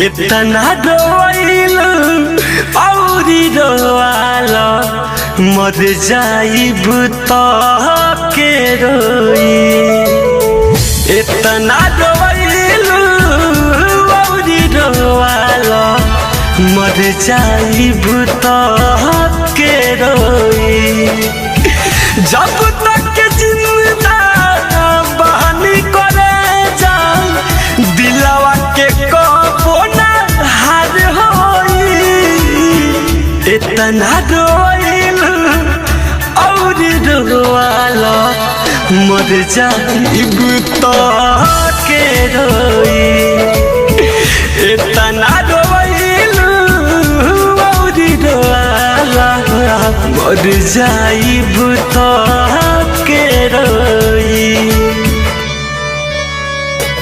इतना रोइल औरी रोआल मर जाइब तो के रोई। इतना रोइल औरी रोआल मर जाइब तो के रोई। जब तक जिंदा बहानी करे जा दिलवा के कबो ना हार होई। इतना रोइल और रोआल मर जाइब तो के रोई। इतना रोइल और रोआल मर जाइब